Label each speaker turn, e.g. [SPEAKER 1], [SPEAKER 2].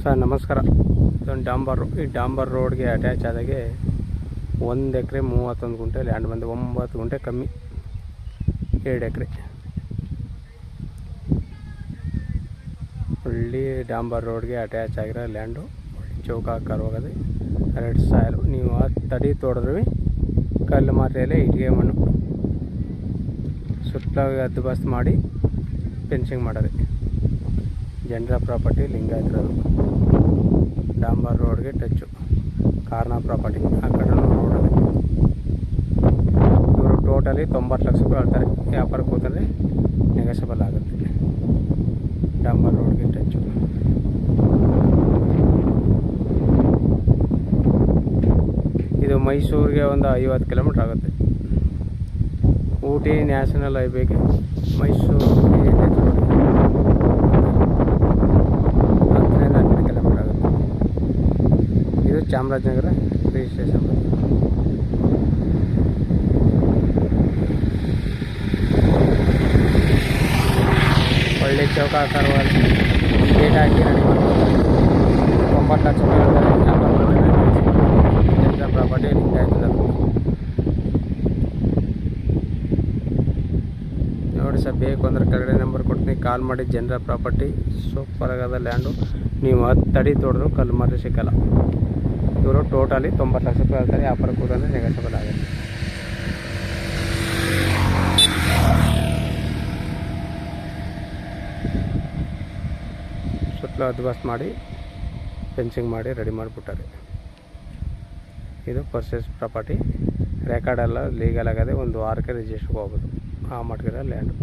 [SPEAKER 1] Sir ನಮಸ್ಕಾರ. ಇದೊಂದು ಡಾಂಬರ್ ರೋಡ್ಗೆ ಅಟ್ಯಾಚ್ ಆದಾಗೆ 1 ಎಕರೆ 31 ಗುಂಟೆ ಲ್ಯಾಂಡ್ ಬಂದು 9 ಗುಂಟೆ ಕಮ್ಮಿ 2 ಎಕರೆ ಒಳ್ಳೆ ಡಾಂಬರ್ ರೋಡ್ಗೆ ಅಟ್ಯಾಚ್ ಆಗಿರೋ ಲ್ಯಾಂಡು. ಚೌಕಾಕಾರ ಹೋಗೋದು 2000. ನೀವು 10 ಅಡಿ ತೋಡಿದ್ರೂ ಕಲ್ಲು ಮಾತ್ರೆಯಲ್ಲೇ ಇಟ್ಟಿಗೆ ಮಣ್ಣು ಸುತ್ತಲ ಹದ್ದುಬಸ್ತು ಮಾಡಿ ಫೆನ್ಸಿಂಗ್ ಮಾಡೋದು. ಜನರ ಪ್ರಾಪರ್ಟಿ ಲಿಂಗಾಯತರದು. ಡಾಂಬರ್ ರೋಡ್ಗೆ ಟಚ್ಚು ಕಾರ್ನರ್ ಪ್ರಾಪರ್ಟಿ. ಆ ಕಡೆ ರೋಡಲ್ಲಿ ಇವರು ಟೋಟಲಿ 90 ಲಕ್ಷ ರೂಪಾಯಿ ಹೇಳ್ತಾರೆ. ವ್ಯಾಪಾರ ಕೂತಂದರೆ ನೆಗೋಷಿಯಬಲ್ ಆಗುತ್ತೆ. ಡಾಂಬರ್ ರೋಡ್ಗೆ ಟಚ್ಚು. ಇದು ಮೈಸೂರಿಗೆ ಒಂದು 50 ಕಿಲೋಮೀಟ್ರ್ ಆಗುತ್ತೆ. ಊಟಿ ನ್ಯಾಷನಲ್ ಹೈವೇಗೆ ಮೈಸೂರು 10-12 ಕಿಲೋಮೀಟ್ರ್ ಆಗುತ್ತೆ. ಇದು ಚಾಮರಾಜನಗರ ರಿಜಿಸ್ಟ್ರೇಷನ್. ಒಳ್ಳೆ ಚೌಕಾಕಾರವಾಗಿ ಗೇಟ್ ಹಾಕಿ ರೆಡಿ ಮಾಡ್ತಾರೆ. 90 ಲಕ್ಷ ರೂಪಾಯಿ ಜನರ ಪ್ರಾಪರ್ಟಿ ಲಿಂಗಾಯ್ತದ. ನೋಡಿ ಸರ್, ಬೇಕು ಅಂದ್ರೆ ಕೆಳಗಡೆ ನಂಬರ್ ಕೊಡ್ತೀನಿ, ಕಾಲ್ ಮಾಡಿ. ಜನರ ಪ್ರಾಪರ್ಟಿ ಸೂಪರ್ ಆಗದ ಲ್ಯಾಂಡು. ನೀವು 10 ಅಡಿ ತೋಡಿದ್ರು ಕಲ್ಲು ಮಾತ್ರ ಸಿಕ್ಕಲ್ಲ. ಇವರು ಟೋಟಲಿ 90 ಲಕ್ಷ ರೂಪಾಯಿ ಹೇಳ್ತಾರೆ. ವ್ಯಾಪಾರ ಕೂತಂದರೆ ನೆಗೋಷಿಯಬಲ್ ಆಗುತ್ತೆ. ಸುತ್ತಲೂ ಹದ್ದುಬಸ್ತು ಮಾಡಿ ಫೆನ್ಸಿಂಗ್ ಮಾಡಿ ರೆಡಿ ಮಾಡಿಬಿಟ್ಟಾರೆ. ಇದು ಪರ್ಚೇಸ್ ಪ್ರಾಪರ್ಟಿ. ರೆಕಾರ್ಡೆಲ್ಲ ಲೀಗಲ್ ಆಗದೆ. 1 ವಾರಕ್ಕೆ ರಿಜಿಸ್ಟ್ರಿಗೆ ಹೋಗ್ಬೋದು. ಆ ಮಟ್ಟಿಗೆ ಲ್ಯಾಂಡು.